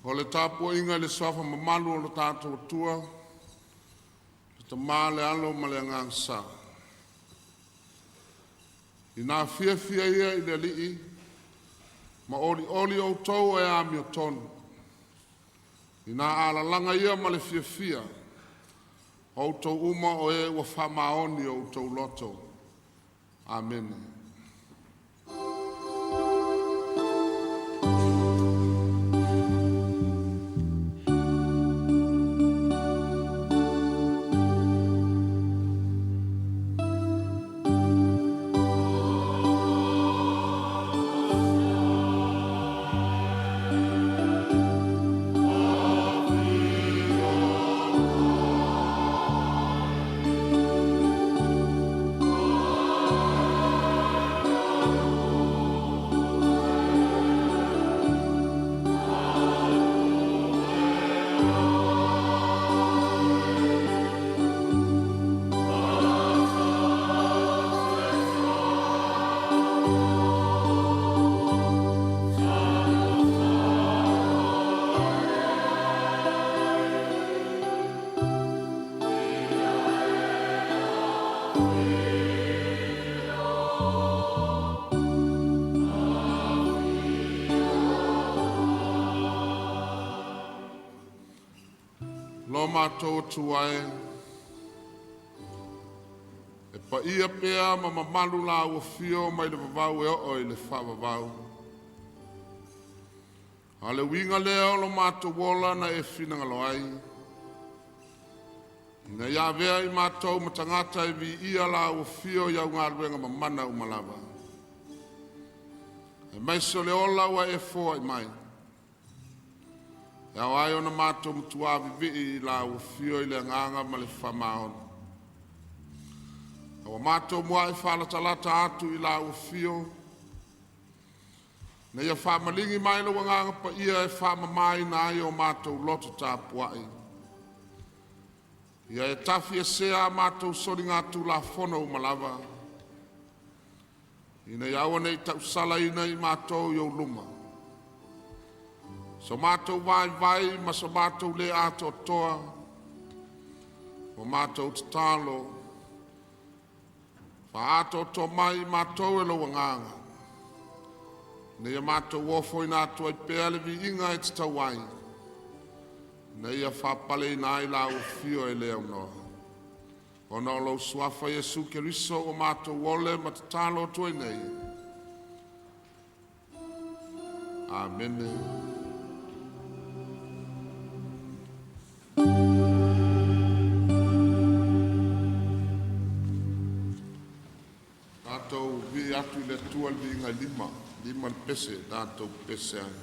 O le tapu inga le swafa mamalu o le tātou tua, le ta male alo ma le ngangsa. I nā fia ia i le lii, ma oli o tau e ami o tonu. I nā ala langa ia ma le fia, o tau uma o e ua whamaoni o tau loto. Amen. Lo Matautu ai, e pa ia pea ma mamalu la ua fio mai le vavau e o i le whavavau. A le winga leo lo Matau wola na e finangalo ai. Ina ia vea i Matau matangata e vi ia la ua fio iau ngā ruenga mamana umalawa. E mai so le ola ua e fōa i mai. E au ai ona Matau mutua vivi i la ua fio i le nganga ma le whamaon. Awa Matau mua i whalatalata atu i la ua fio. Na ia whamalingi mai lo nganga pa ia e whamamai na ai o Matau loto tā puai. Ia e tafi e sea Matau sori ngā tu la fono umalawa. Ina iaua nei tau sala ina i Matau iau luma. So Matau vai ma so Matau le ato toa. O Matau tatalo. Fa ato to mai Matau e lo nganga. Na ia Matau wofo ina ato ai pea le vi inga e tatawai. Na ia whapale ina ai la ufio e leo noa. O na lo suafa Yesu Keriso o Matau wole ma tatalo to e nei. Amen. Tātou vi atu le tua li inga lima pese, tātou pese ai.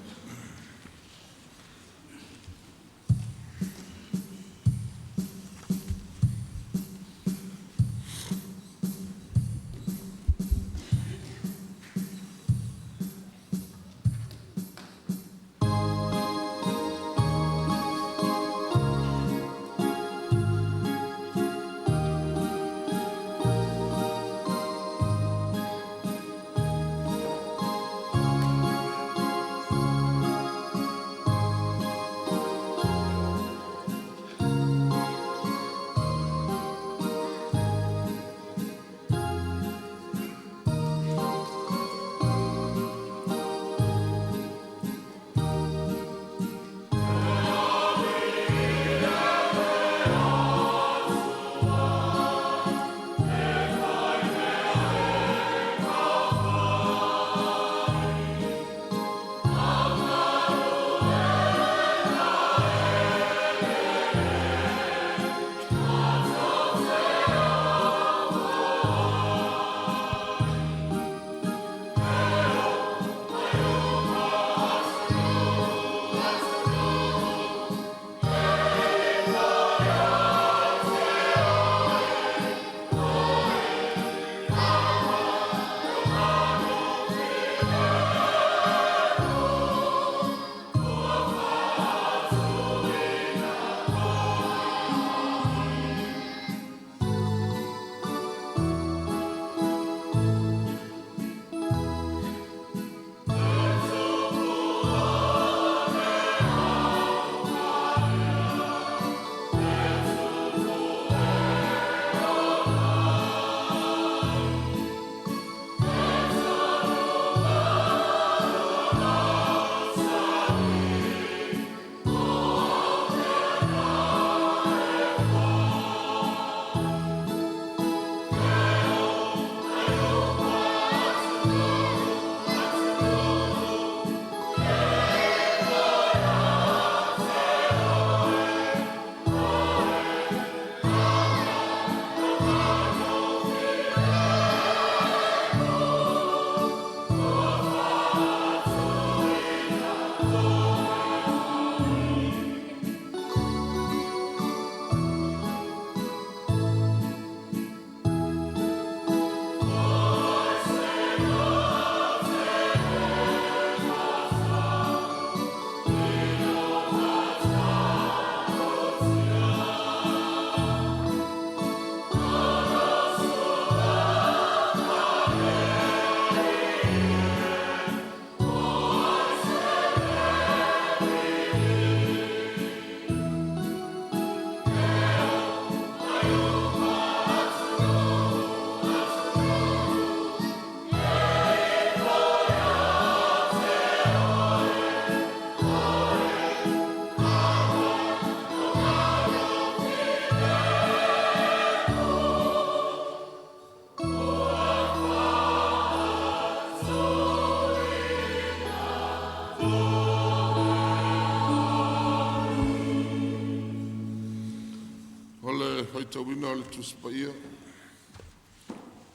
whaitawina o le tuspaia.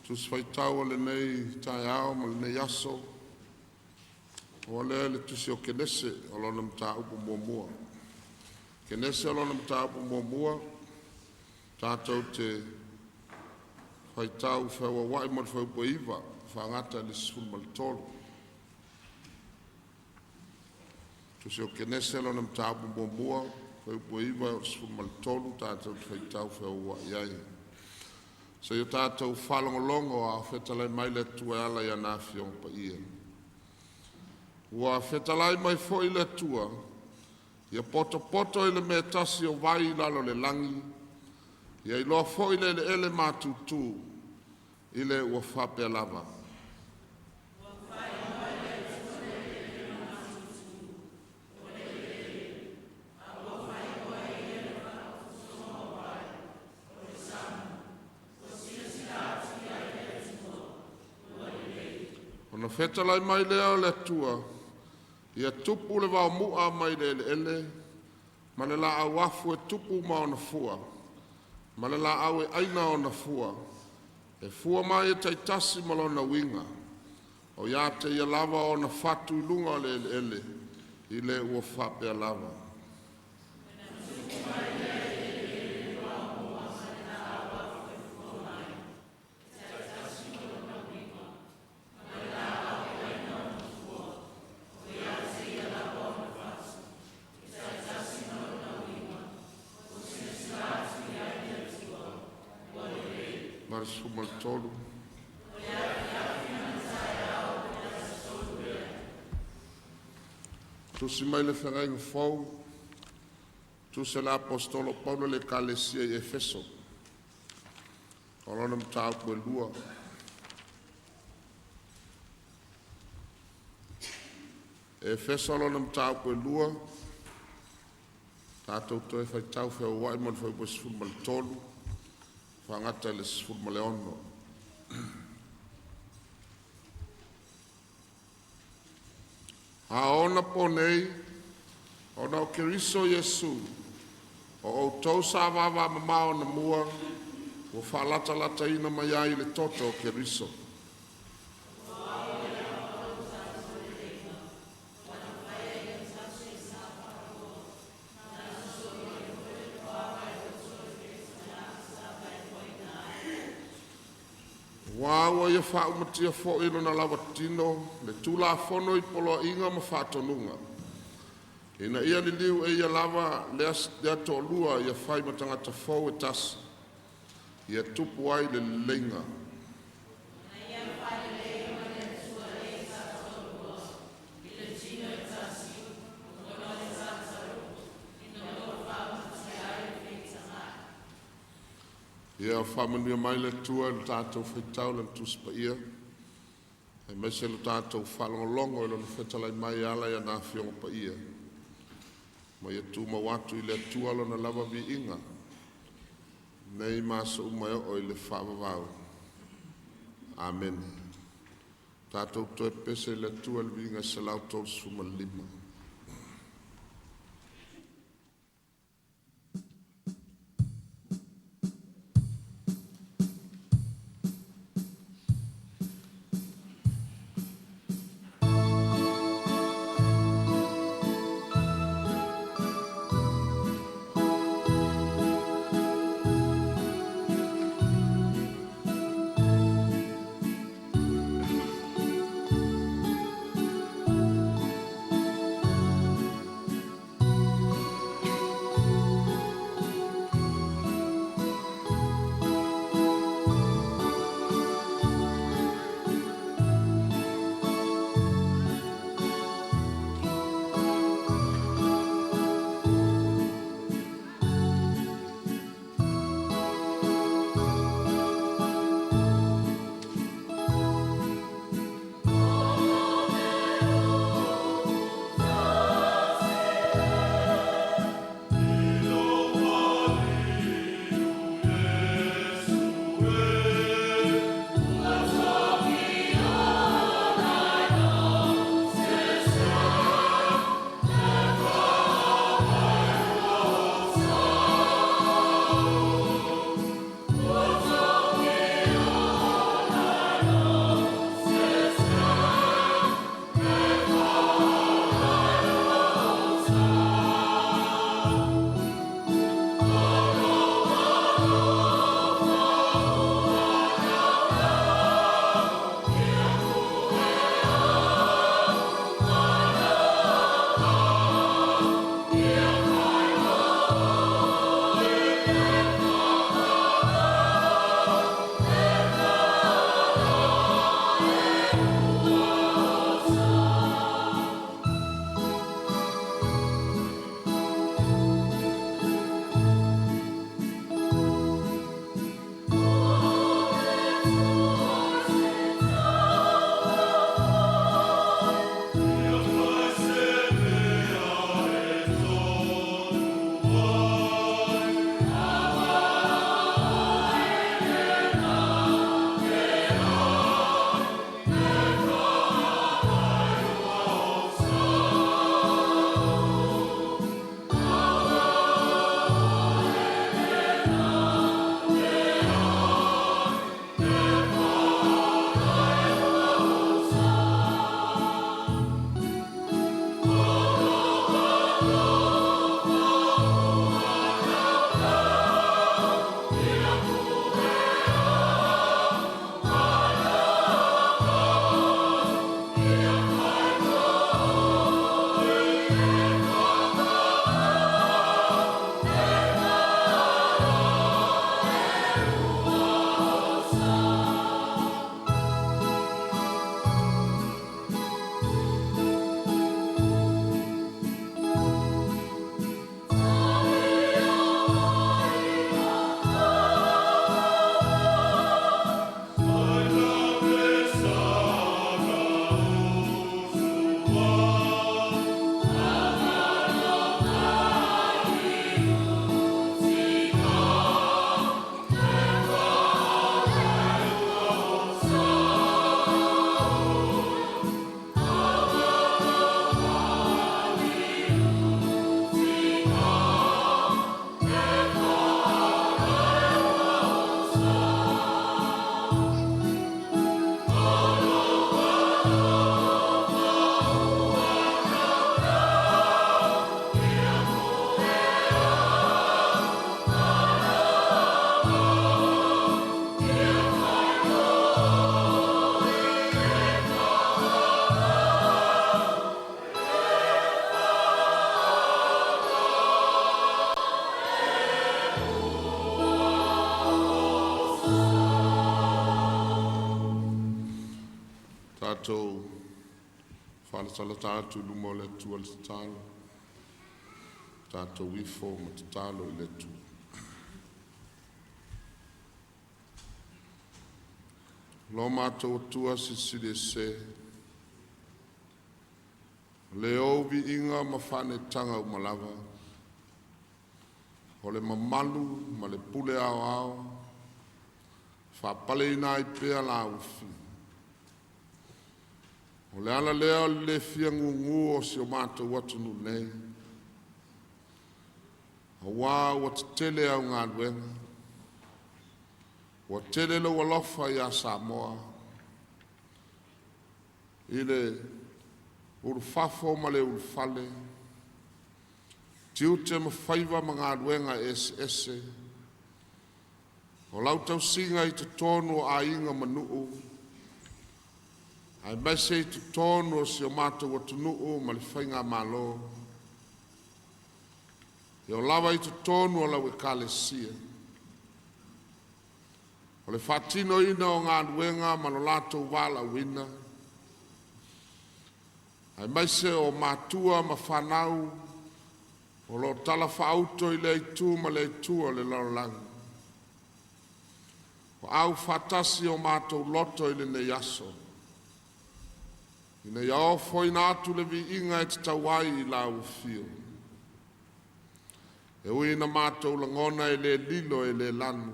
Tusfaitau o le nei tae ao ma le nei aso. O le tusi o kenese o lona mta upu muamua. Kenese o lona mta upu muamua. Tātou te whaitau whaua wai mo le whaupua iwa. Whangata le sifun ma le tolu. Tusi o kenese o lona mta upu muamua. Whaupua iwa o sifun ma le tolu. Tātou te whaitau whaua wai ai. So yo tātou whalongolongo a whetalai mai le tua ala ia nā whiong pa ia. Ua whetalai mai fo i le tua, ia poto i le me tasi o vai lalo le langi, ia i loa fo i le ele mātutu i le ua whapea lava. Ona whetalai mai lea o le tua, ia tupu le wao mua mai le ele, ma le la au afu e tupu ma o na fua, ma le la au e aina o na fua, e fua mai e taitasi ma lo na winga, o ia te ia lava o na fatu ilunga o le ele, i le ua whapea lava. Sumal tolu. Tusi mai le whangainga whau. Tusi la apostolo Paulo le kalesia i Efeso. Olona mtau kwe lua. Efeso olona mtau kwe lua. Tātou toi whaitau whia wai man whai po sumal tolu. Whangata le sifuru ma le ono. A ona po nei, ona o keriso Yesu, o o tau sa wawa mamao na mua, o whalata ina mai ai le toto o keriso. Wawa ia whaumatia fo ilo na lawa tino, le tula fono I polo inga ma whatonunga. Ina ia li liu e ia lava lea to lua ia whai matangata fo e tasi. Ia tupu ai le lenga. Ia whamania mai le tua le tātou whaitau le tuspa ia. E mese le tātou whalongolongo le whetalai mai ala ia nā whionga pa ia. Ma ia tūma watu I le tua lo na lava vi inga. Nei masa umai o I le whawawau. Amen. Tātou toi pese le tua le vi inga se lau tau suma lima. sala tātou luma o le tua le tatalo. Tātou wifo ma tatalo i le tu. Lo mātou tua sisire se. Le ovi inga ma whane tanga o malava. O le mamalu ma le pule ao ao. Whapale ina i pea la ufi. O le ala lea le fia ngungu o si o mātou watunu nei. A wā wata tele au ngā luenga. Wa tele lo walofa ya Samoa. Ile urfafo ma le urfale. Tiu te mawhaiva ma ngā luenga ese. O lau tau singa i te tonu a inga manuu. Ai mai se i te tonu o si o mātou watunuu ma le whainga malo. I o lawa i te tonu o lau e kalesia. O le whatino ina o ngā luenga ma lo lātou wala wina. Ai mai se o mātua ma whanau. O lo tala whaauto i le itu ma le itu o le larolangi. O au whatasi o mātou loto i le ne yaso. Ina iao foi na atu le vi inga e te tawai i la ufio. E ui na mātou langona e le lilo e le lanu.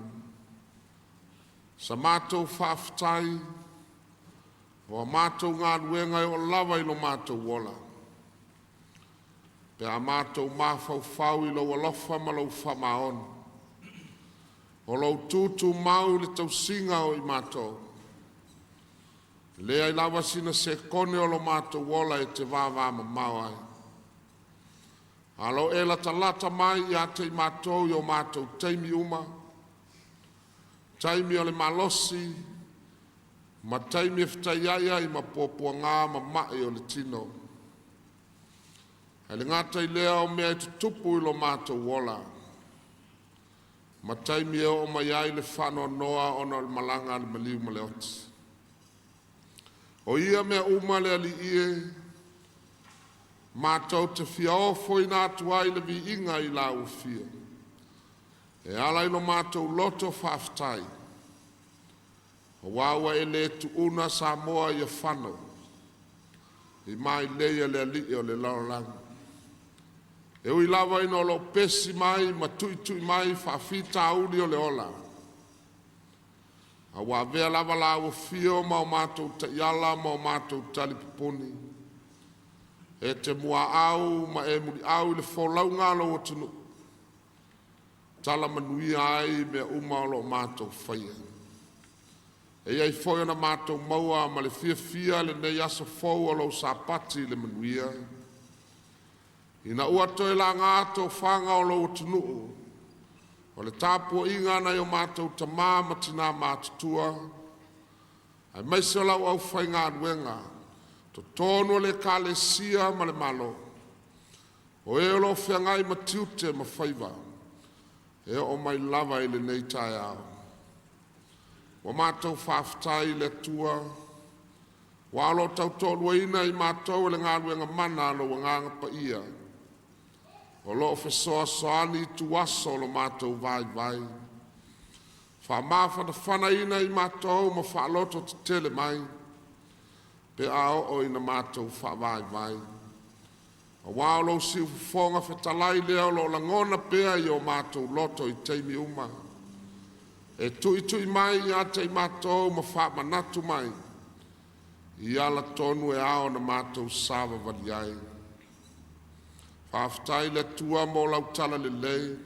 Sa mātou whaftai, o a mātou ngā ruenga e o lawa i lo mātou wola. Pe a mātou mawhau i lo walofa ma lo whamaon. O lo tūtu mau le tau singa o i mātou. Lea i lawa sina se kone o lo mātou wola e te wāwā ma mawai. Alo e la talata mai i a te mātou i o mātou teimi uma. Taimi o le malosi. Ma taimi e whtaiaia i ma pōpua ngā ma mai o le tino. E le ngata i lea o mea i te tupu i lo mātou wola. Ma taimi e o mai ai le whano noa o na malanga le maliu ma le oti. O ia mea uma le ali ie, mātou te fia ofo i nātu ai le vi inga i la ufia. E ala ilo mātou loto whaftai. O wawa e le tu una Samoa i a whano. I mai leia le ali o le lauranga. E ui lawa ino lo pesi mai, ma tui mai whawhita auli o le ola. A wā vea lava la ua fio ma o mātou ta iala ma o mātou tali piponi. E te mua au ma e muri au le wholau ngalo o tunu. Tala manuia ai mea uma o lo mātou whaia. E iai whoia na mātou maua ma le fia le nei asa whau o lo sāpati le manuia. Ina ua toi la ngātou whanga o lo tunu. O le tāpua inga na o mātou ta māma tina mātutua. Ai mai se lau au whai ngā ruenga. To tōnu le kālesia ma le malo. O e lo whiangai ma tiute ma whaiva. E o mai lava i le nei tai au. O mātou whaftai le tua. Wa alo tau tōlua ina i mātou le ngā ruenga mana lo nganga pa ia. O lo fesoa soani tu aso lo mātou vai. Wha mawhana whana ina i mātou ma whaaloto te tele mai. Pe ao o ina mātou wha vai. O wao lo siu whonga whetalai leo lo langona pea i o mātou loto i teimi uma. E tui mai i a te mātou ma wha manatu mai. I ala tonu e ao na mātou sawa vali ai. Whaftai le tua mo lau tala le lei.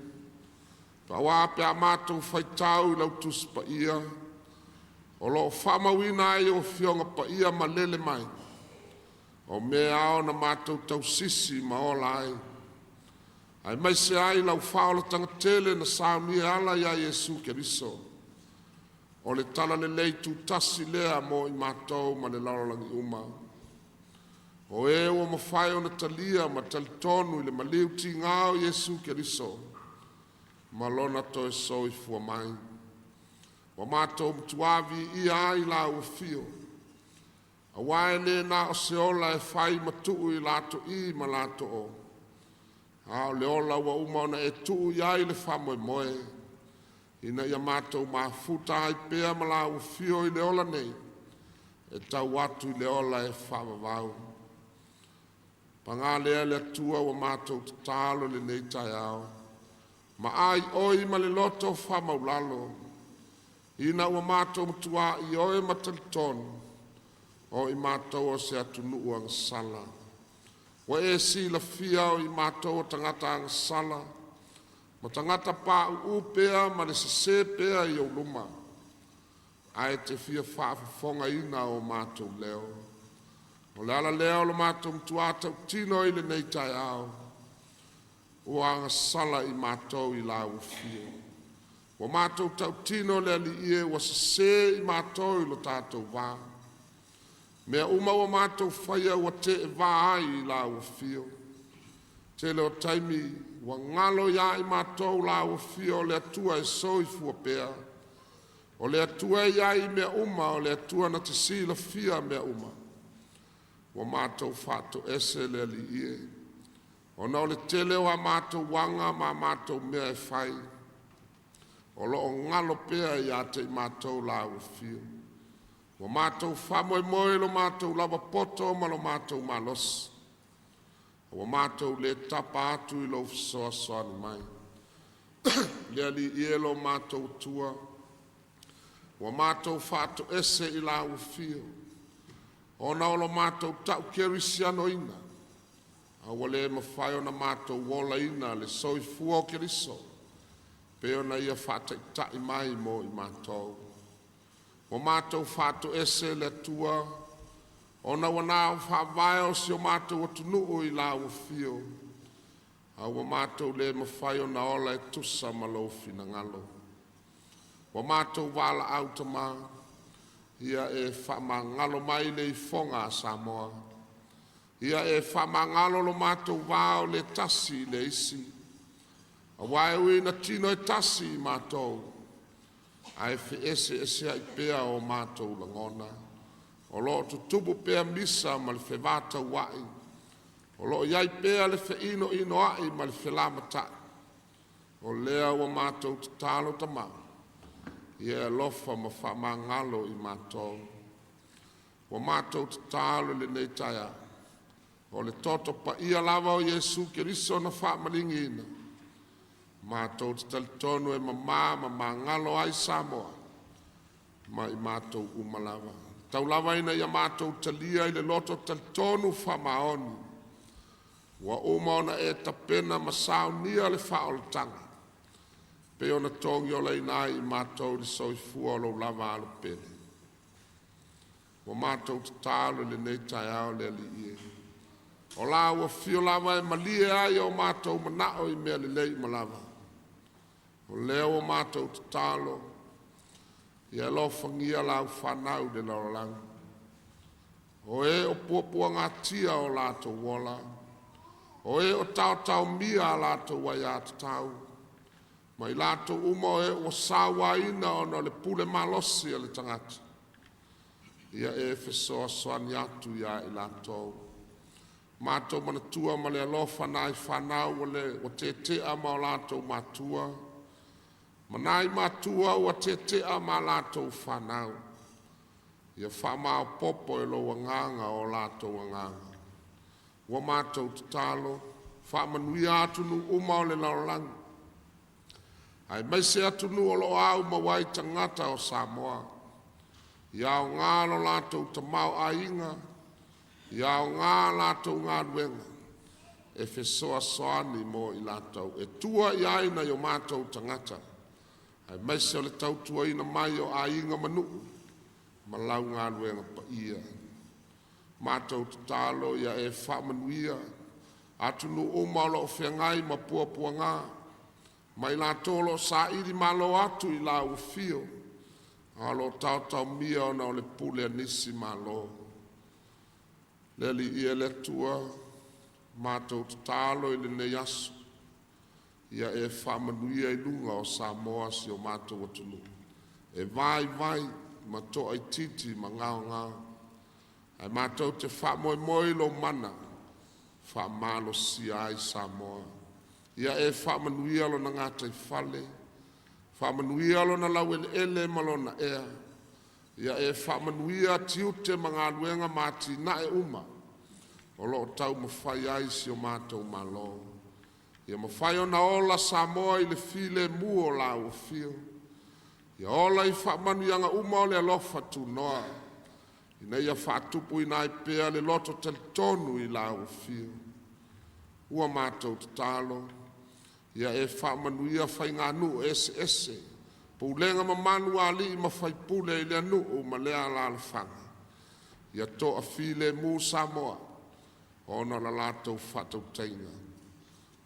Pa wape a mātou whaitau i lau tuspa ia. O lo whamawina ai o fionga pa ia ma lele mai. O mea ao na mātou tau sisi ma ola ai. Ai mai se ai lau whaola tanga tele na sauni ala ia Yesu Keriso. O le tala le lei tu tasi lea mo i mātou ma le larolangi uma. O e o mawhai o na talia ma talitonu i le maliu ti ngāo Yesu Keriso. Ma lona to e so i fua mai. O mātou mtuavi i ai la ua fio. A wae le na o se ola e whai matuu I lato I ma lato o. A o le ola wa umana e tuu iai le whamoe moe. Ina ia mātou mafuta ai pēa ma la u fio I le ola nei. E tau atu I le ola e whamavau. Panga lea le atua wa mātou tatalo le nei tai ao. Ma ai oi ma le loto whamaulalo. Ina wa mātou matua I oe matalitonu. O I mātou o se atunu ang sala. Wa e si la fia o I mātou o tangata ang sala. Ma tangata pā upea ma le se pea I o luma. Ai te fia whaafafonga ina o mātou leo. O le ala leo lo mātou mtuata tino I le nei tai ao. O anga sala I mātou I la ufia. O mātou tau tino le ali ie wa se I mātou I lo tātou vā. Mea uma o mātou whaia wa te e vā ai I la ufia. Te leo taimi wa ngalo ia I mātou la ufia o le atua e soi fua pea. O le atua ia I mea uma o le atua na te si la fia mea uma. Wa mātou whātou ese le ali ie. O na o le tele wa mātou wanga ma mātou mea e whai. O lo o ngalo pea ia te mātou la ufia. Wa mātou whamoe moe lo mātou lava poto ma lo mātou malos. Wa mātou le tapa atu I lo fisoa soani mai. Le ali ie lo mātou tua. Wa mātou whātou ese I la ufia. O na o lo mātou tau kerisiano ina. A wale mawhai o na mātou wola ina le soi fua o keriso. Peo na ia whātai tai mai mo I mātou. O mātou whātou ese le tua. O na wana o whawai o si o mātou o tunuu I la ufio. A wa mātou le mawhai o na ola e tusa malofi na ngalo. Wa mātou wala autama. Ia e whamangalo mai le I whonga Samoa. Ia e whamangalo lo mātou wāo le tasi le isi. A wae ui na tino e tasi I mātou. Ai fe ese ai pea o mātou langona. O lo tu tubu pea misa ma le fe vata wai. O lo iai pea le fe ino ai ma le fe lamata. O lea o mātou tatalo tamau. Ia lofa ma whamangalo I mātou. O mātou tatalo le nei taia. O le toto pa ia lava o Yesu Keriso na whamalingi ina. Mātou talitonu e ma ngalo ai Samoa. Ma I mātou umalava. Tau lava ina ia mātou talia I le loto talitonu whamaoni. Wa umaona e tapena ma saunia le whaolatanga. Pe ona tongi o lei nai I mātou le soifua o lo lava alo pene. Wa mātou tatalo le nei tai ao le ali ie. O la ua fio lava e malie ai o mātou manao I mea le lei malava. O leo o mātou tatalo. Ia lo fangia lau whanau de la lang. O e o puapua ngā tia o lātou wola. O e o tau mia lātou wai atu tau. Mai lātou uma o e o sawa ina o no le pule malosi a le tangata. Ia e fesoa soani atu ia I lātou. Mātou manatua ma le alofa nai whanau o te tea ma o lātou mātua. Manai mātua o te tea ma lātou whanau. Ia whamao popo e lo wanganga o lātou wanganga. Wa mātou tatalo, whamanui atunu uma o le laulangi. Ai maise atunu o lo au mawai tangata o Samoa. Ia o ngā lo lātou tamau ainga. Ia o ngā lātou ngā ruenga. E fesoa soani mo I lātou. E tua I aina I o mātou tangata. Ai maise o le tautua ina mai o ainga manu. Ma lau ngā ruenga pa ia. Mātou tatalo ia e whamanuia. Atunu uma lo o whengai ma puapua ngā. Mai la tolo sa iri malo atu I la ufio. Alo tau mia o na o le pule nisi malo. Leli ia le tua. Mātou tatalo I le ne yasu. Ia e whamanuia I lunga o Samoa si o mātou atunu. E vai ma to ai titi ma ngao ngao. Ai mātou te wha moe moe lo mana, wha malo si ai Samoa. Ia e wha manuia lo na ngātai whale, wha manuia lo na lau ele malona ea. Ia e wha manuia tiute mga luenga māti na e uma, o lo tau mawhai ai si o mātou malo. Ia mawhai o na ola Samoa i le file mu o la o fio. Ia ola i wha manuianga uma o le alofa tu noa. Ina ia whaatupu ina i pēa le loto tel tonu i la o fio. Ua mātou te talo. Ia e whaamanuia whai ngā nu ese. Poulenga mamanu ali i mawhai pule i le anu o ma lea la le whanga. Ia to a file mu Samoa. Ona la lātou whatau tainga.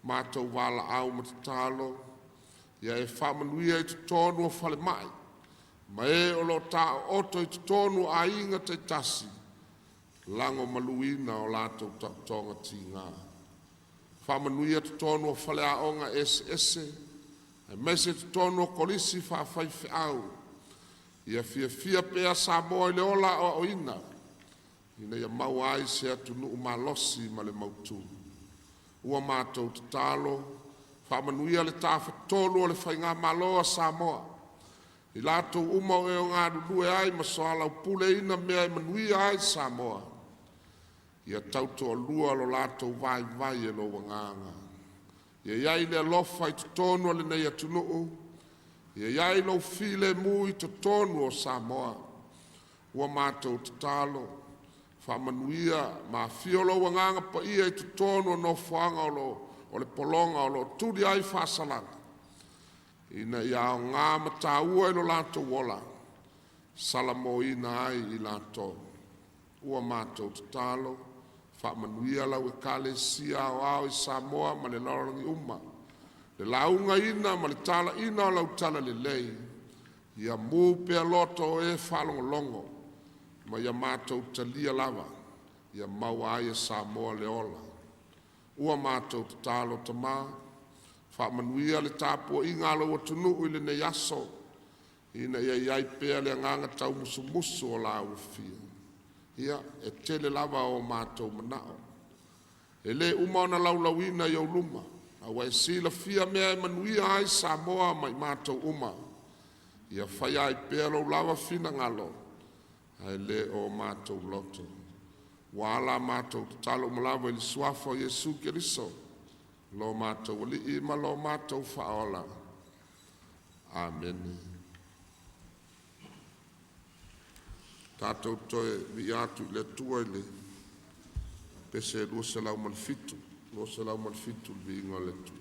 Mātou wala au ma te talo. Ia e whaamanuia i te tonu o whale mai. Ma e o lo ta oto i te tonu a inga te tasi. Lango maluina o lātou tonga ti ngā. Whamanuia te tonu o whale a onga ese. E mese te tonu o kolisi whawhai whiau. Ia fia pēa Samoa i le ola o ina. Ina ia mau ai se atu nuu malosi ma le mautu. Ua mātou te talo. Whamanuia le tāwha tolu o le whainga maloa Samoa. I lātou uma o eo ngā rulue ai ma soala u pule ina mea i manuia ai Samoa. Ia tauto o lua lo lātou vai e lo wanganga. Ia iai le alofa i te tonu o le nei atunuu. Ia iai lo file mu i te tonu o Samoa. Ua mātou te talo. Whamanuia ma fio lo wanganga pa ia i te tonu o no whanga o le polonga o lo turi ai whasalanga. Ina ia o ngā mataua i lo lātou wola. Salamo ina ai i lātou. Ua mātou te talo. Whaamanuia lau e kale sia o au i Samoa ma le larangi uma. Le launga ina ma le tala ina o lau tala le lei. Ia mū pea loto o e whalongolongo. Ma ia mātou talia lava. Ia mau ai e Samoa le ola. Ua mātou te talo ta maa. Whaamanuia le tāpua i ngā lau atunu i le nei aso. Ina ia iai pea le nganga tau musu o la ufia. Ia e tele lava o mātou manao. E le umaona laulauina i au luma. Awa e sila fia mea e manuia ai Samoa mai mātou uma. Ia whai ai pea lau lava fina ngalo. Ai le o mātou loto. Wala mātou talo malawa i le suafa o Jesu Keriso. Lo mātou li ima lo mātou whaola. Amen. Tātou toe vi atu le tua le pese lua se lau malfitu. Lua se lau malfitu vi inga le tua.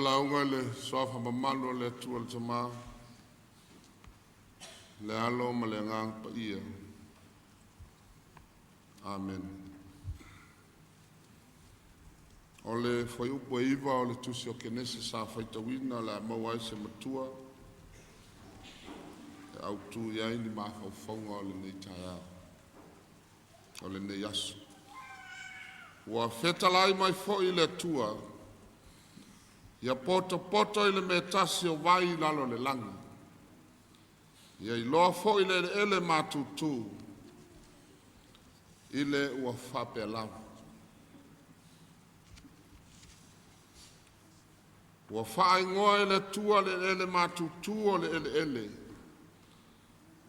launga le sofa mamalo le tua le tama. Le alo ma le ngang pa ia. Amen. O le foi upo iwa o le tusi o kenese sa faitawina la mawai se matua. E au tu iai ni mawhauwhaunga o le nei taia. O le nei asu. Ua whetalai mai fo i le tua. Ia poto i le me tasi o vai lalo le langi. Ia i loa fo i le ele Matautu. I le ua whape lava. Ua whae ngoa i le tua le ele Matautu o le ele.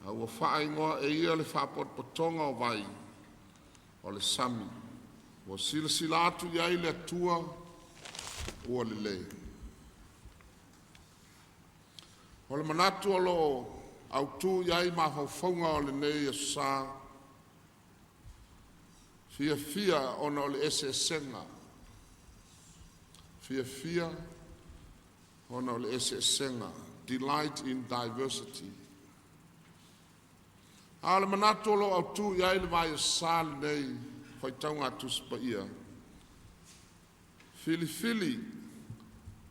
A ua whae ngoa e ia le whapotpotonga o vai. O le sami. Ua sila atu iai le tua ua le le. O le manatu o lo au tu iai mawhauwhaunga o le nei a sa. Fia ona o le ese senga. Fia ona o le ese senga. Delight in diversity. A le manatu o lo au tu iai le vai a sa le nei. Fai taunga atu spa ia. Fili.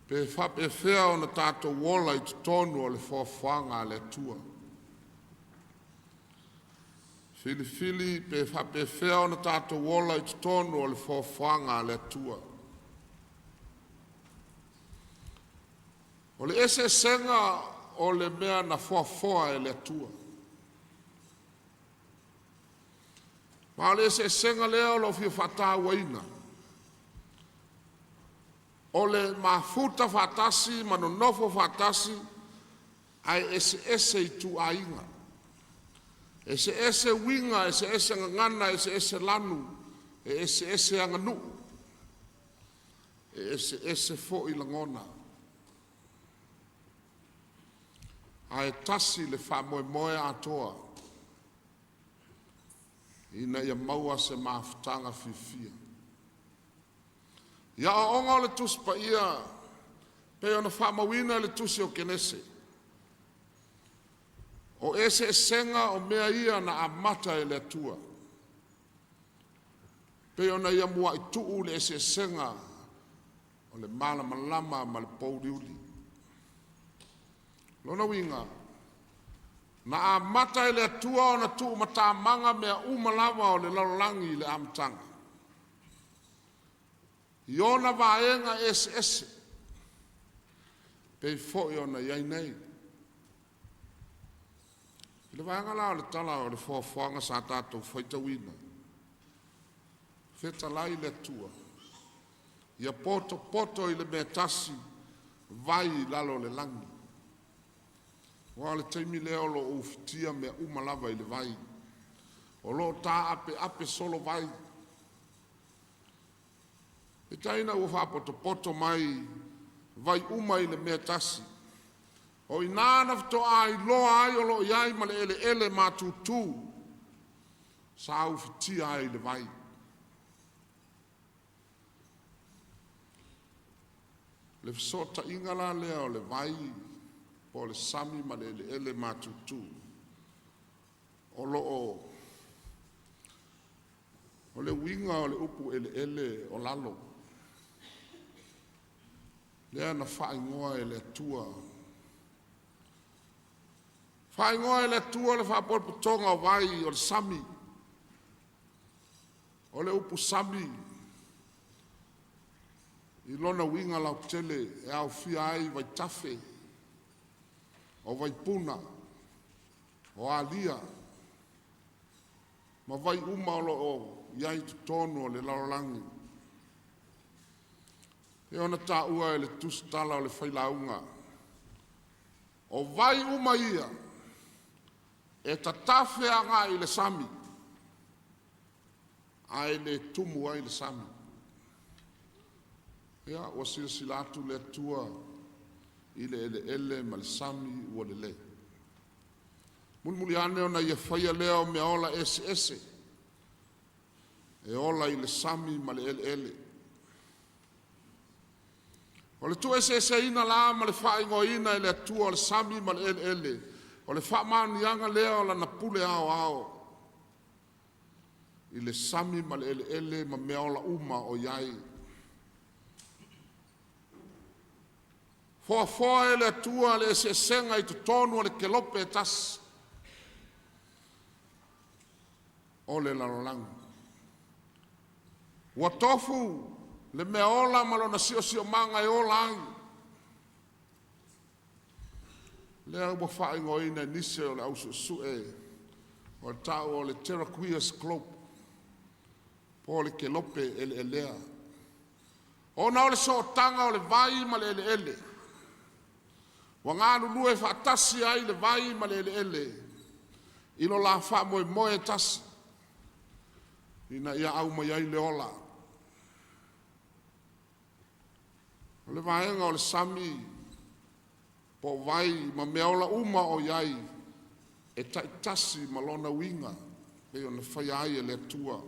Pe whapewhea o na tātou wola i tonu o le whawhanga le tua. Fili pe whapewhea o na tātou wola i tonu o le whawhanga le tua. O le ese senga o le mea na whawhoa e le tua. Ma le ese senga leo lo fio whata waina. O le mafuta fatasi, manonofo fatasi, ai ese i tu ainga. Ese winga, ese ngana, ese lanu, ese anganu. Ese fo i langona. Ai tasi le fa moe atoa. Ina ia maua se mafutanga fifia. Ia o onga o le tusi pa ia, pe ona whamawina le tusi o kenese. O ese senga o mea ia na amata e le atua. Pe ona ia mua i tuu le ese senga o le malama ma le pouliuli. Lona winga, na amata e le atua o na tuu matamanga mea umalawa o le lalolangi le amatanga. Iona vaenga ese. Pei fo iona iai nei. Le vaenga la o le tala o le whawhanga sa tātou whaitawina. Whetalai le tua. Ia poto i le mea tasi vai lalo le langi. Wa le taimi leo lo ufitia mea umalawa i le vai. O lo tā ape solo vai. E taina ua whapoto mai vai uma i le mea tasi. O i nāna fitoa ai loa ai o lo iai ma le ele Matautu. Sa au fitia ai le vai. Le fisota ingala lea o le vai po le sami ma le ele Matautu. O lo o le winga o le upu ele o lalo. Lea na whaingoa e le tua. Whaingoa e le tua le whapolputonga o vai o le sami. O le upu sami. I lona winga lau tele e au fia ai vai tafe. O vai puna. O alia. Ma vai uma o iai tutonu o le lalolangi. E ona tā ua e le tustala o le whailaunga. O vai uma ia, e ta tawhea i le sami, ai le tumu ai le sami. Ia, o sila atu le tua, i le ele ma le sami ua le le. Mulmuli ane ona ia whaia leo mea ola ese. E ola i le sami ma le ele. O le tu ese ina la ma le whaingoina e le atua o le sami ma le ele. O le whamanianga lea o la napule ao. I le sami ma le ele ma mea o la uma o iai. Foa ele atua le se senga I tonu le kelope tas. O le larolang. Wa tofu le meola malona sio manga e ola ai. Le au whai ngoina nise o le au sue. O le tau o le Terraquias Club. Po le kelope ele elea. O na o le so tanga o le vai ma le ele. Wa ngā lulu e whaatasi ai le vai ma le ele. Ilo la wha moe tasi. Ina ia au mai ai le ola. O le vaenga o le sami. Po vai ma mea ola uma o iai. E taitasi ma lona winga. E o na whai ai e le atua.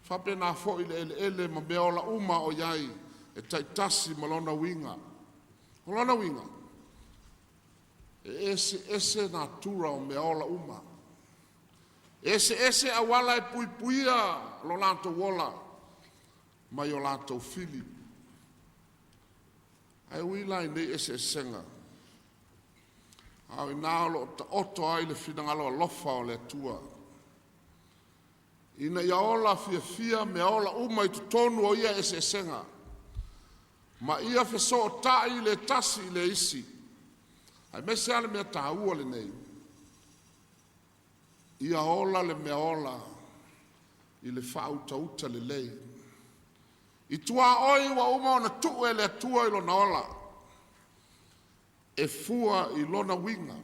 Whape nā fo I le ele ma mea ola uma o iai. E taitasi ma lona winga. O lona winga. E ese nā tura o mea ola uma. Ese awala e puipuia lo lato wola. Ma yo lato fili. Ai wila I nei ese senga. Au nā lo ta oto ai le finangalo lofa o le tua. Ina ia ola fia me ola uma I tonu o ia ese senga. Ma ia feso tai le tasi le isi. Ai mese ale mea tāua le nei. Ia ola le mea ola I le whautauta le lei. I tua oi wa uma ona tuu e le atua I lona ola. E fua I lona winga.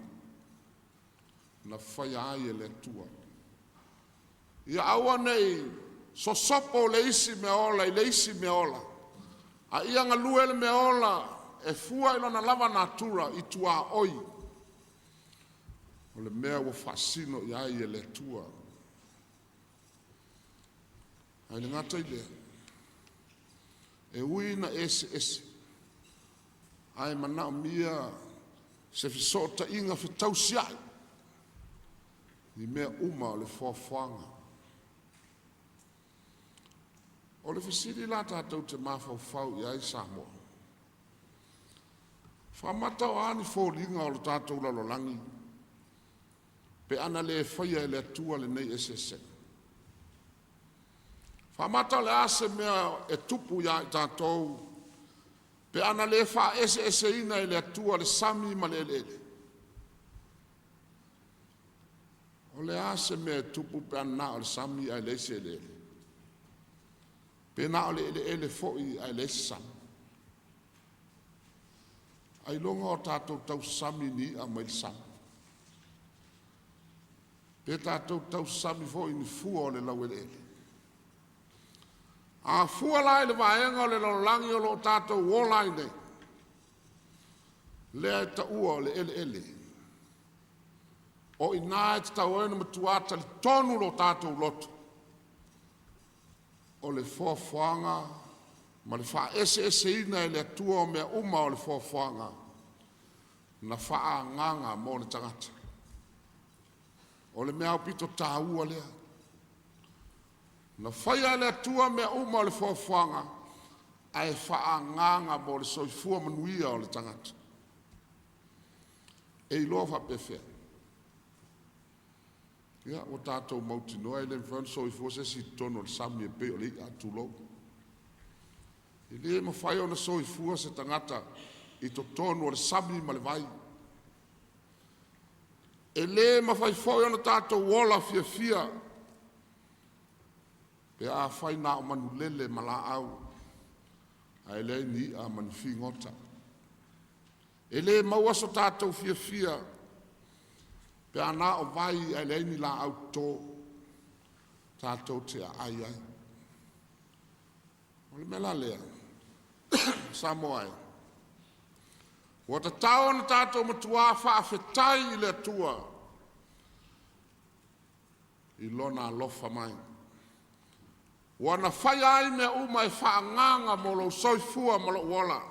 Na whai ai e le atua. Ia aua nei sosopo le isi mea ola I le isi mea ola. A ia ngalue le mea ola e fua I lona lava natura I tua oi. O le mea wa fasino I ai e le tua. Ai le ngata I lea. E uina ese. Ai mana mia se fisota inga fitau siai. I mea uma o le fuafuanga. O le fisiri la tātou te mawhau I ai Samoa. Whamatau ani fōlinga o le tātou lalolangi. Pe ana le whaia le atua le nei ese. Whamata le ase mea e tupu ia I tātou. Pe ana le wha ese ina le atua le sami ma le ele. O le ase mea e tupu pe ana o le sami ai le ese ele. Pe na o le ele foi ai le ese sami. Ai longa o tātou tau sami ni a mai sami. Pe tātou tau sami foi ni fua o le lau ele. A fua lai le vaenga o le langi o lo tātou wolai nei. Lea ta ua o le ele. O ina e te tau ena matuata li tonu lo tātou loto. O le fuafuanga, ma le wha ese ina e le atua o mea uma o le fuafuanga. Na wha nganga mo le tangata. O le mea upito tā ua lea. Na whaia le atua mea uma o le fuafuanga, ai wha nganga mo le soifua manuia o le tangata. E iloa wha pewhea. Ia, o tātou mauti noa, ele mwhan soifua se si tono le sami e pe o le atu lau. I le ma whaia o na soifua se tangata I to tono o le sami ma le vai. E le ma whai whai o na tātou wola fia. Pe a whai nā o manu lele ma la au. A ele ni a manu ngota. E le maua so tātou fia. Pe a nā o vai a ele ni la au tō. Tātou te a ai. O le mela lea. Samoa e. Wa ta tau na tātou matua whaafetai I le atua. I lona lofa mai. Wa na whai ai mea uma e whaanganga mo lo soifua mo lo wola.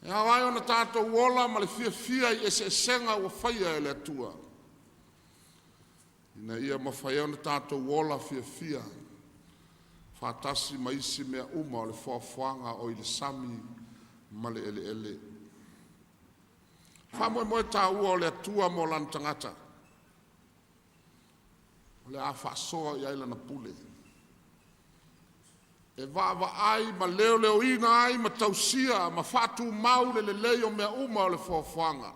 E awai ona tātou wola ma le fia I ese senga ua whaia e le atua. Ina ia mawhai ona tātou wola fia. Whātasi ma isi mea uma o le whawhanga o I le sami ma le ele. Whamoe tā ua o le atua mo lan tangata. O le a whaasoa I aila na pule. E wa ai ma leo ina ai ma tausia ma whatu mau le leo mea uma o le whawhanga.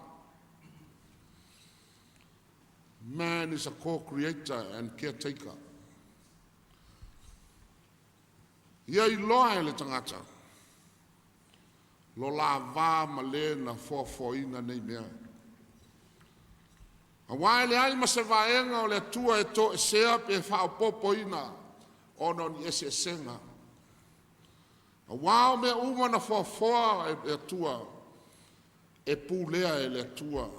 Man is a co-creator and caretaker. Ia I loa le tangata. Lo la va ma le na ina nei mea. A wai le ai ma se vaenga o le atua e to e sea pe whaopopo ina ono ni ese senga. A wao mea uma na whaofoa e atua e pūlea e le atua.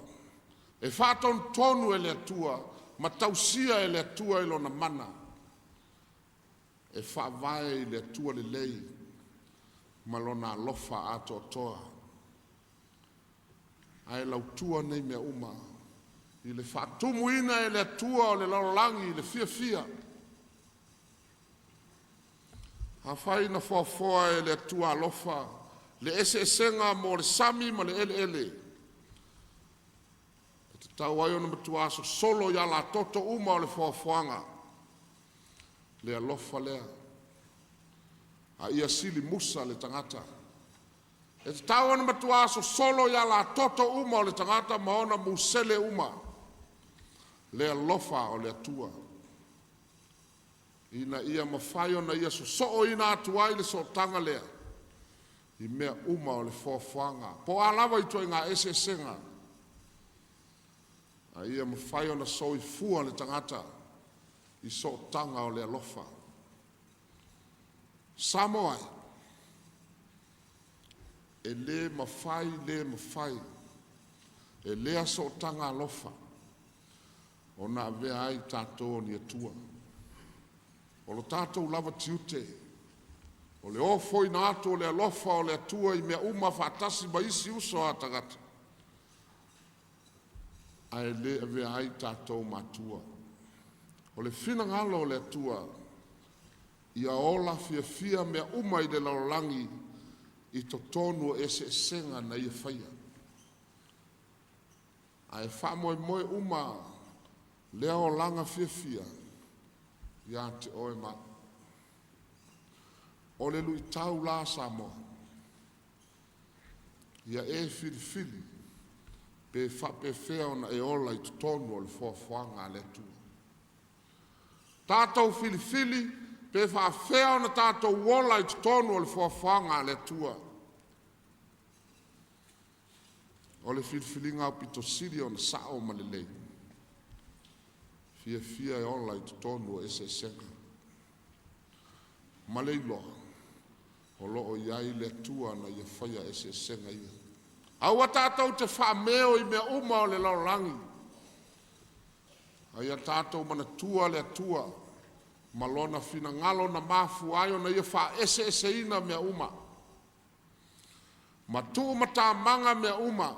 E whaton tonu e le atua ma tausia e le atua e lona mana. E whaavae I le atua le lei ma lona alofa ato toa. Ai lautua nei mea uma. I le whatumu ina e le atua o le larolangi I le fia. Ha whai na whaofoa e le atua alofa. Le ese senga mo le sami ma le ele. E te tau ai ona matuaso solo ia la toto uma o le whaofoanga. Le alofa lea. A ia sili musa le tangata. E te tau ana matuaso solo ia la toto uma o le tangata ma ona musele uma. Le alofa o le atua. Ina ia mawhai ona ia so ina atuai le so tanga lea. I mea uma o le whawhanga. Po alawa I toi ngā ese senga. A ia mawhai ona so I fua le tangata. I so tanga o le alofa. Samoai. E le mawhai. E lea so tanga alofa. O na avea ai tātou ni atua. O lo tātou lava tiute. O le ofo I nātou le alofa o le atua I mea uma whaatasi ba isi uso a tagata. A e le avea ai tātou matua. O le fina ngalo o le atua. Ia ola fia mea uma I le larolangi I totonu ese senga na ia whaia. A e whamoe uma lea o langa fia. Ia te oe ma. O le lui tau la Samoa. Ia e fili. Pe whape whea ona e ola I totonu o le whawhanga le tua. Tātou fili. Pe whawhea ona tātou wola I totonu o le whawhanga le tua. O le filifilinga o pito siri ona sao ma le lei. Fia e ola I totonu ese senga. Ma le iloa. O loo iai le tua na ia whaia ese senga ia. Aua tātou te whameo I mea uma o le larolangi. Aia tātou mana tua le tua. Malona fina ngalo na mafu ayo na ia wha ese ina mea uma. Matu mata manga mea uma.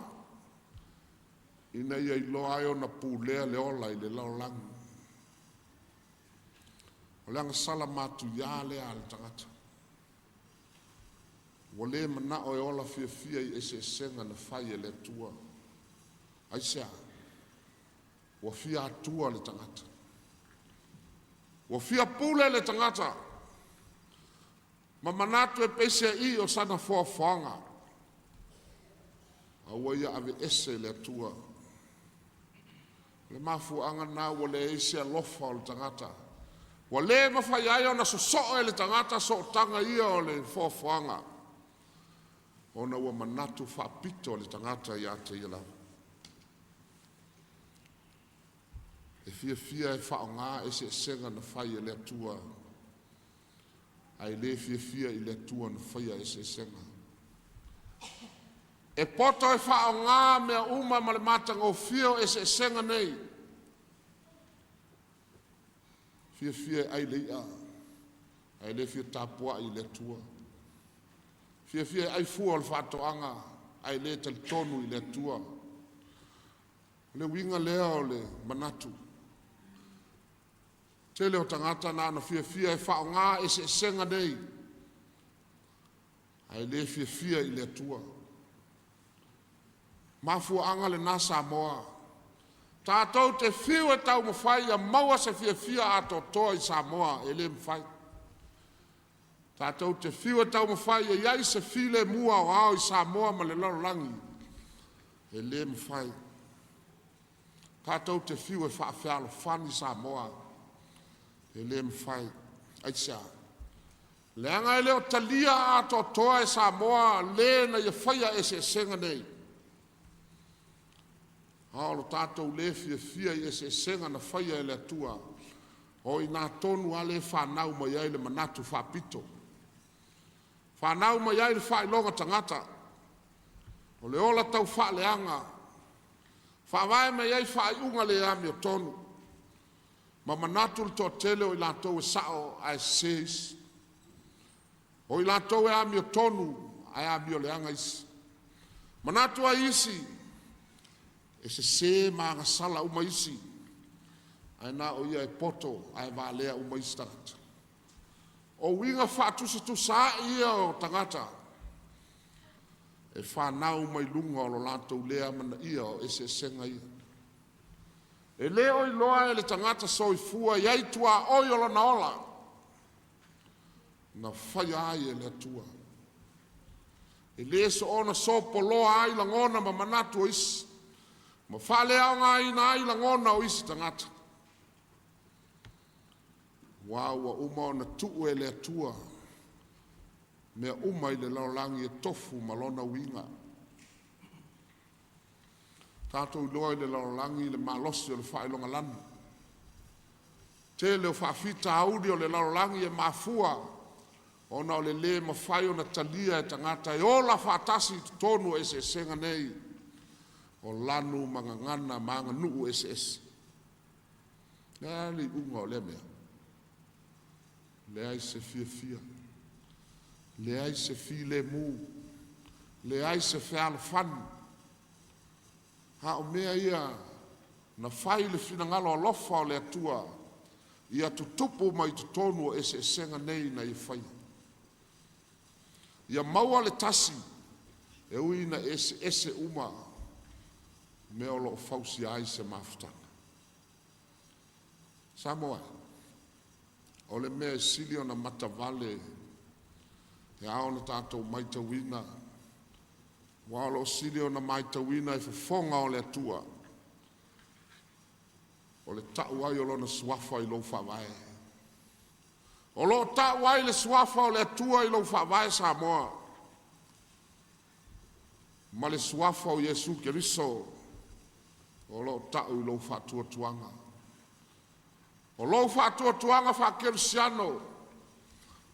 Ina ia ilo ayo na pūlea le ola I le larolangi. O leanga sala matu ia lea le tangata. Wale mana o e ola fia I ese senga na whai e le tua. Aisea. Wa fia atua le tangata. Wa fia pule le tangata. Ma manatu e peise I o sana whawhanga. Awa ia ave ese le atua. Le mafu anga na wale eise alofa o le tangata. Wale mawhai aio na so e le tangata so tanga ia o le whawhanga. Ona ua manatu whapito le tangata ia te ia lau. E fia e whaonga e se senga na whai e le atua. Ai le fia I le atua na whai e se senga. E poto e whaonga mea uma ma le matanga o fio e se senga nei. Fia ai le ia. Ai le fia tapua I le atua. Fia ai fua o le whatoanga. ai le tal tonu i le tua. Le winga lea o le manatu. Te leo tangata na ana fia e whao ngā e se senga nei. Ai le fia i le tua. Mafua anga le nasa moa. Tātou te whiu e tau mawhai a maua se fia ato toa i Samoa e le mwhai. Tātou te whiu e tau mawhai e iai se file mua o ao i Samoa ma le lorolangi e le mwhai. Tātou te whiu e whaafealo whani Samoa e le mwhai. Aisa. Le anga e leo talia ato toa i Samoa le na ia whaia e se senga nei. Aolo tātou le fia i e se senga na whaia e le atua. O i nā tonu ale whanau mai ai le manatu whapito. Whanau mai ai le whailonga tangata. O le ola tau whaaleanga. Whawae mai ai whaiunga le ami o tonu. Ma manatu le tō tele o i lātou e sao ai seis. O i lātou e ami o tonu ai ami o le anga isi. Manatu a isi. E se maa sala uma isi. Ai na o ia e poto ai valea uma isi tangata. O winga whaatusa tu saa ia o tangata. E whanau mai lunga o lo lātou lea mana ia o e se senga ia. E leo i loa e le tangata so i fua iai tua oi o na ola. Na whaia ai e le atua. E le so ona so poloa ai langona ma manatu o isi. Ma whale au ngā ina ai langona o isi tangata. Wawa uma o na tuu e le atua. Mea uma i le laulangi e tofu malona winga. Tātou loa i le laulangi le malosi o le whailonga lana. Te leo whawhita audi o le laulangi e mafua. Ona o le mawhai o na talia e tangata. E ola whaatasi tonu e se senga nei. O lanu mangangana manga nuu SS. Lea li unga o le mea. Lea i se fia. Lea i se file mu. Lea i se fealo fanu. Ha o mea ia na whai le fina ngalo alofa o le atua. Ia tutupu mai tutonu o SS nei na i whai. Ia maua le tasi. E ui na SS uma. Me o lo fausi ai se mafutanga. Samoa. O le mea sili o na matavale. E ao na tātou maitawina. Wa lo sili o na maitawina e fafonga o le atua. O le tau ai o lo na suafa i lo whawae. O lo tau ai le suafa o le atua i lo whawae Samoa. Ma le suafa o Yesu Keriso. O lo tau i lo whatua tuanga. O lo whatua tuanga whakerisiano.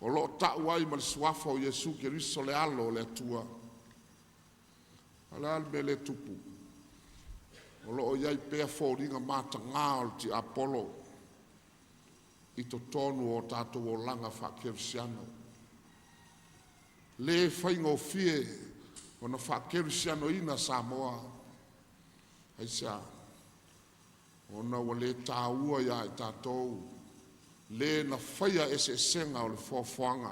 O lo tau ai ma le suafa o Yesu Keriso le alo le atua. Ala me le tupu. O lo o iai pea fōringa mata ngā o ti Apollo. I to tonu o tātou o langa whakerisiano. Le whaingo fie o na whakerisiano ina Samoa. Aisa, ona wa le tāua ia e tātou, le na whaia e se senga o le whawhanga.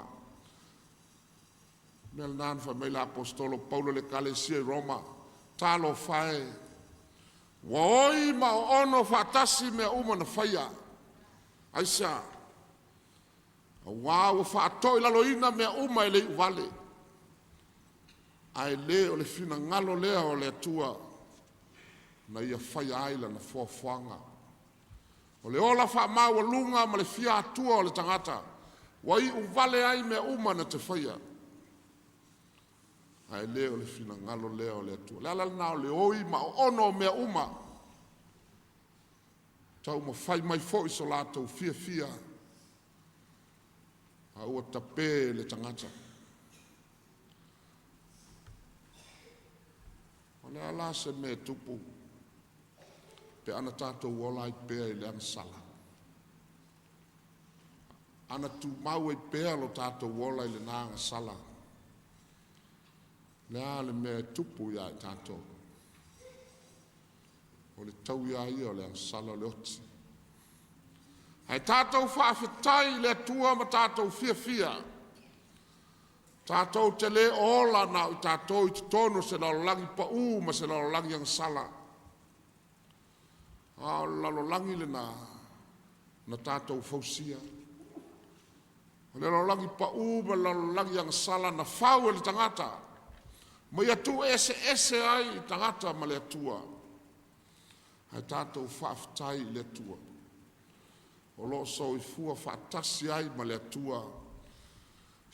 Mel nāna wha mei la apostolo Paulo le kalesia i Roma, tālo whae. Wa oi ma o ono whatasi mea uma na whaia. Aisa, a wāua whaatoi lalo ina mea uma e le uvale. Ai le o le fina ngalo lea o le atua. Na ia whai aila na whawhanga. O le ola wha maua lunga ma le fia atua o le tangata. Wa i uvale ai mea uma na te whaia. Ai leo le fina ngalo leo le atua. Le alala nao le oi ma ono mea uma. Tau ma whai mai fo iso lātou fia. A ua tape le tangata. O le ala se me tupu. Pe ana tātou wola i pēa i le ana sala. Ana tu mau i pēa lo tātou wola i le nāanga sala. Lea le mea tupu ia e tātou. O le tau ia ia o le sala o le oti. Ai tātou whaafetai le tua ma tātou fia. Tātou te le ola na i tātou i te tono se lalolangi pa ma se lalolangi ang sala. A lalolangi le na tātou fausia. O le lalolangi pa ma lalolangi ang sala na whau le tangata. Ma ia tu ese ai i tangata ma le tua. Ai tātou whaafetai le tua. O lo so i fua whaatasi ai ma le tua.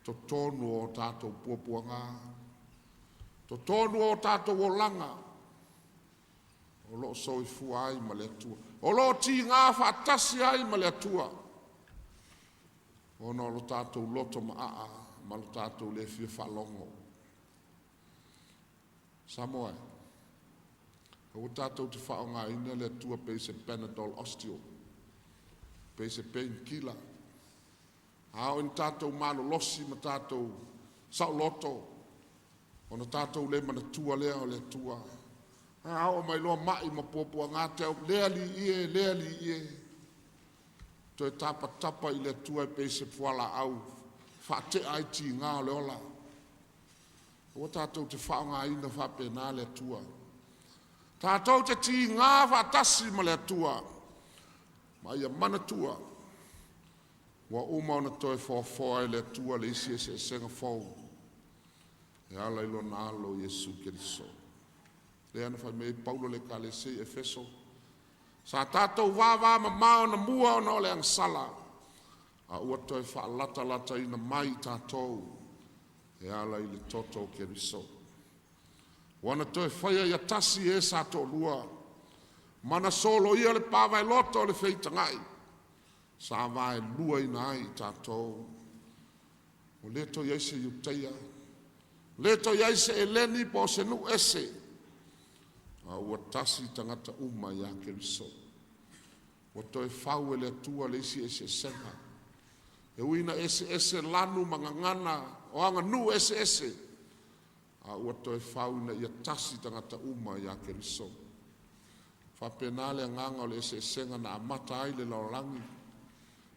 To tonu o tātou puapuanga. To tonu o tātou o langa. O lo so i fua ai ma le tua. O lo ti ngā whaatasi ai ma le tua. O no lo tātou loto ma ma lo tātou le fia whalongo. Samoa. O tātou te whaonga ina le tua pe se Panadol Osteo. Pe se painkiller. Hao in tātou malo losi ma tātou sao loto. O na tātou le mana tua lea o le tua. Hao mai loa mai ma popua ngā teo. Lea li ie. Toi tapa i le tua pe se fuala au. Whate ai ti ngā o le ola. O tātou te whaonga ina whape nā le tua. Tātou te ti ngā whatasi ma le tua. Ma ia mana tua. Wa uma ona toi fō le tua le isi e senga fōu. E ala ilo na alo Yesu Keriso. Le ana whai mei Paulo le ka le se Efeso. Sa tātou wāwā ma mao na mua ona o le angsala. A ua toi wha lata ina mai tātou. E ala i le toto Keriso. Wana toi whaia ia tasi e sa tō lua. Mana solo ia le pāwai loto le wheitangai. Sa vai lua ina ai tātou. O leto iaise iuteia. Leto iaise eleni po se nu ese. A ua tasi tangata uma ia Keriso. O toi whau ele tua le isi ese senga. E uina ese lanu mangangana. O anga nu ese. A ua toi whau ina ia tasi tangata uma ia Keriso. Whapenale nganga o le ese senga na amata ai le laurangi.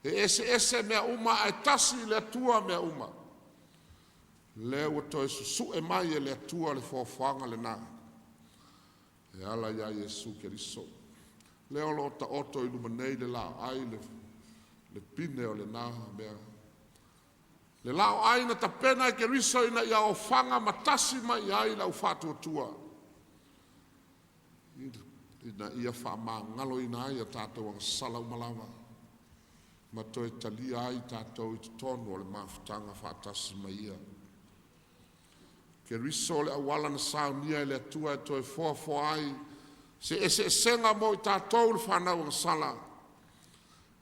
E ese mea uma ai tasi le tua mea uma. Le ua toi susu e mai e le tua le fōwhanga le nā. E ala ia Yesu Keriso. Le olo ta oto i lumanei le lao ai le pine o le nā mea. Le lao ai na tapena e Keriso ina ia o whanga matasi mai ai lau whātua tua. Ina ia wha ngalo ina ai a tātou ang salau malawa. Ma toi talia ai tātou i tonu o le mawhitanga whaatasi mai ia. Ke riso le awala na sao nia i le atua e toi fō ai. Se ese senga mo i tātou le whanau ang sala.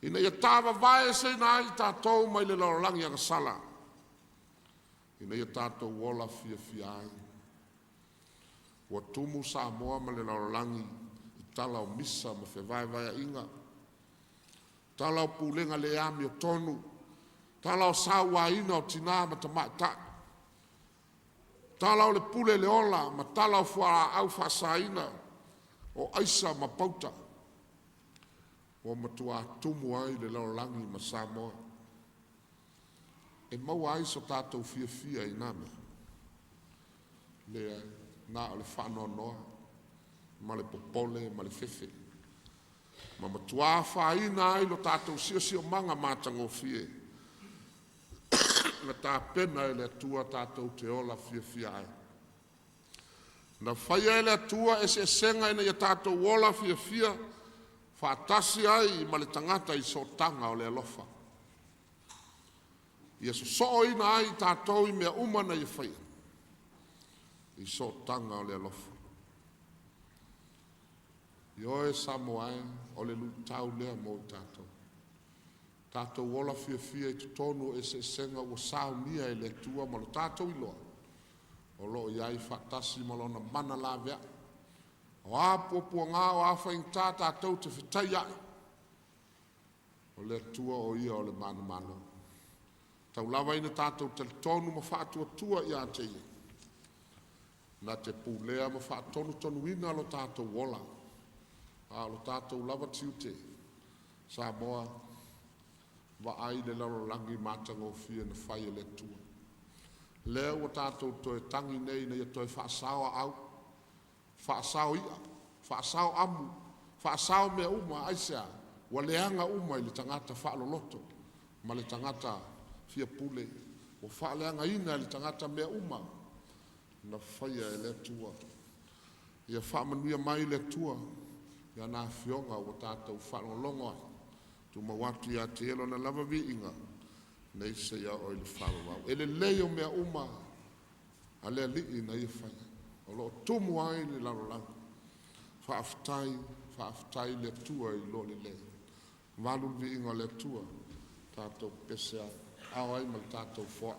Ina ia tāwa vae se ina ai tātou mai le laurangi ang sala. Ina ia tātou wola fia ai. Wa tumu sa moa ma le laurangi i tala o misa ma vai inga. Tala o pulenga le ami o tonu. Tala o sawa ina o tina ma tamata. Tala o le pule le ola ma tala o fuara au whasaina o aisa ma pauta. O matua tumu ai le laurangi ma Samoa. E maua ai so tātou fia i name. Le na o le whanoa noa. Ma le popole, ma le fefe. Ma matua whaina ai lo tātou sio manga mātango fie. Na tā pena e le atua tātou te ola fia ai. Na whaia e le atua e se senga ina ia tātou ola fia. Whaatasi ai ma le tangata i so tanga o le alofa. Ia so ina ai tātou i mea umana i whaia. I so tanga o le alofa. Io e Samoa o le lutau lea mo i tātou. Tātou wola fia i tutonu e se senga o sao nia e le tua ma lo tātou i loa. O lo iai whaatasi ma lo na mana la vea. O a popua ngā o a whaingtā tātou te whitai ai. O le tua o ia o le mano. Tau lawa ina tātou te tonu ma whaatua tua i a te ia. na te pūlea ma whaatonu ina lo tātou wola. Lo tātou lava tiute. Sa moa wa ai le laro langi mātango fia na whai le tua. Lea ua tātou toe tangi nei na ia toe whaasao au. Whaasao ia. Whaasao amu. Whaasao mea uma aisea. Wa leanga uma i le tangata whaaloloto. Ma le tangata fia pule. Wa whaaleanga ina le tangata mea uma. Na whaia e le tua. Ia whaamanuia mai le tua. Ia nā whionga o tātou whaalolongo ai. Tu mawatu ia te elo na lava vi inga. Nei se ia o ili whaalolau. Ele leo mea uma. A lea li na ia whaia. O lo tumu ai le lalo. Whaaftai le tua i lo le le. Walu vi inga le tua. Tātou pese ai. Au ai mal tātou whoa.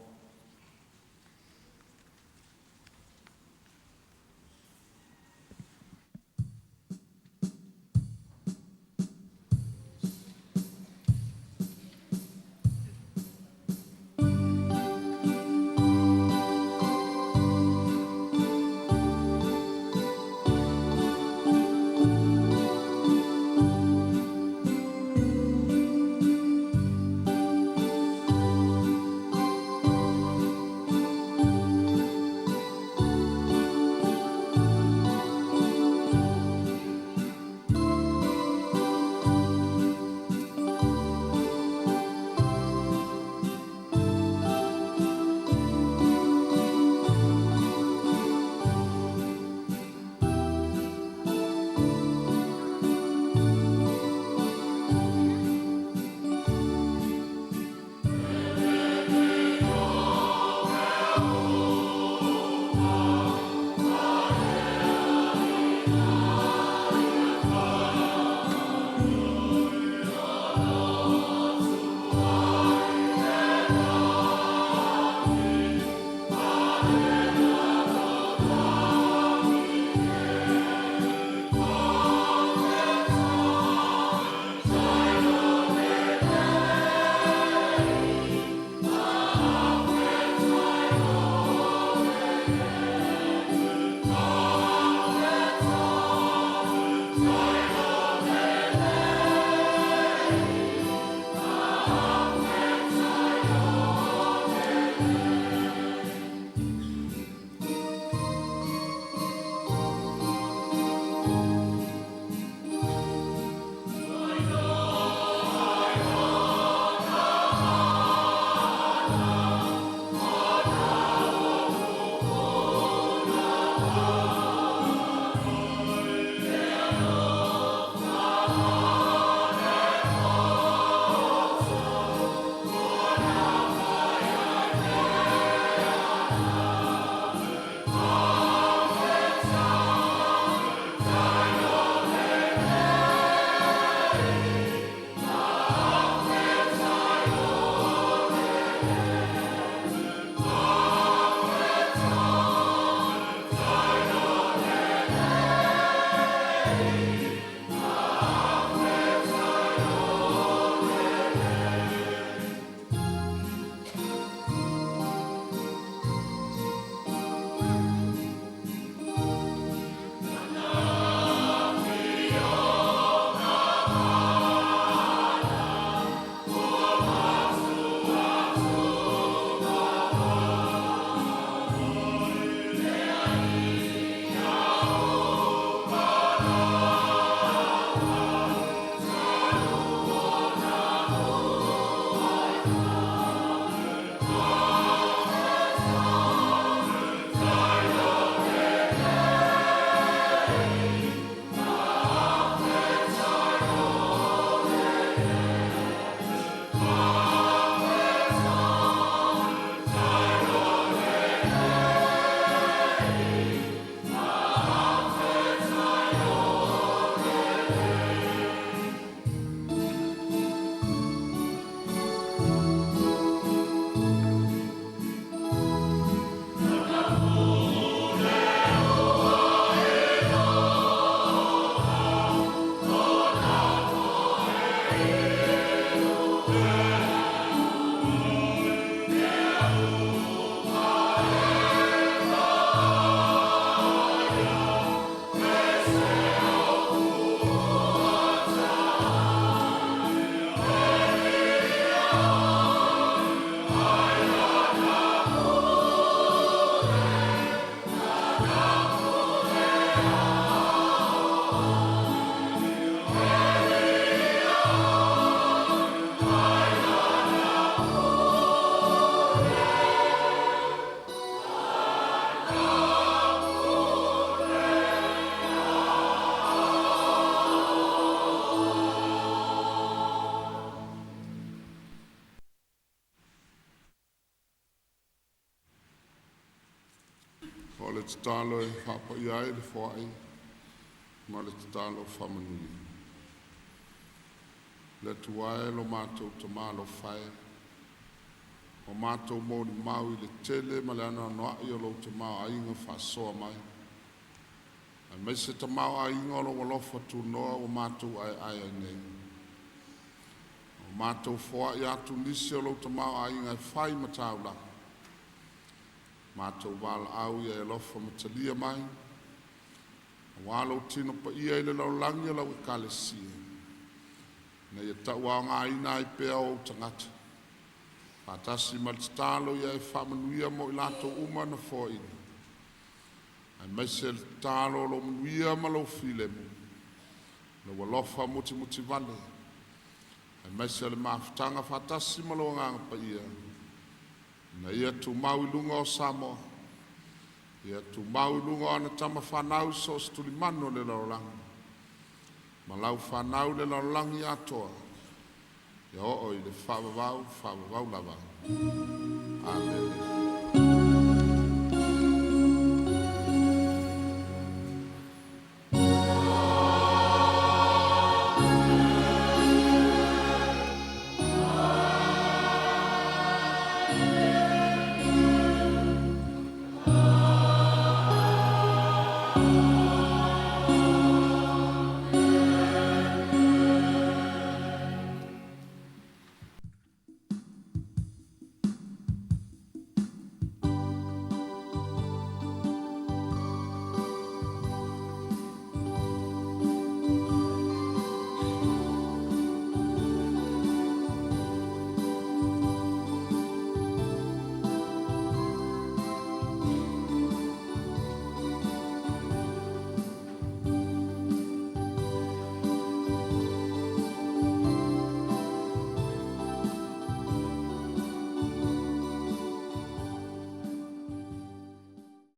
le talo e hapa ia e le foai, ma le talo whamanui. Le tuae lo mātou te mālo whae, o mātou mōri mau I le tele ma le ana noa I o lo te mau a inga whasoa mai. A me se te mau a inga o lo walofa tu noa o mātou ai ai nei. O mātou foa I atu nisi o lo te mau a inga e whai matau la. Mātou wala au ia e lofa matalia mai. Walo tino pa ia I le lau langia lau I kalesia. Na ia taua ngā ina I pea o tangata. Pātasi maltalo ia e whamanuia mo I lato uma na fōina. Ai maise le talo lo manuia ma lo file mu. Na walofa muti muti vale. Ai maise le mafutanga pātasi ma lo nganga pa ia. Na ia tu mau I lunga o Samoa. Ia tu mau I lunga o ana tama whanau so stuli mano le lauranga. Ma lau whanau le laurangi atoa. Ia o I le whawawau lava. Amen.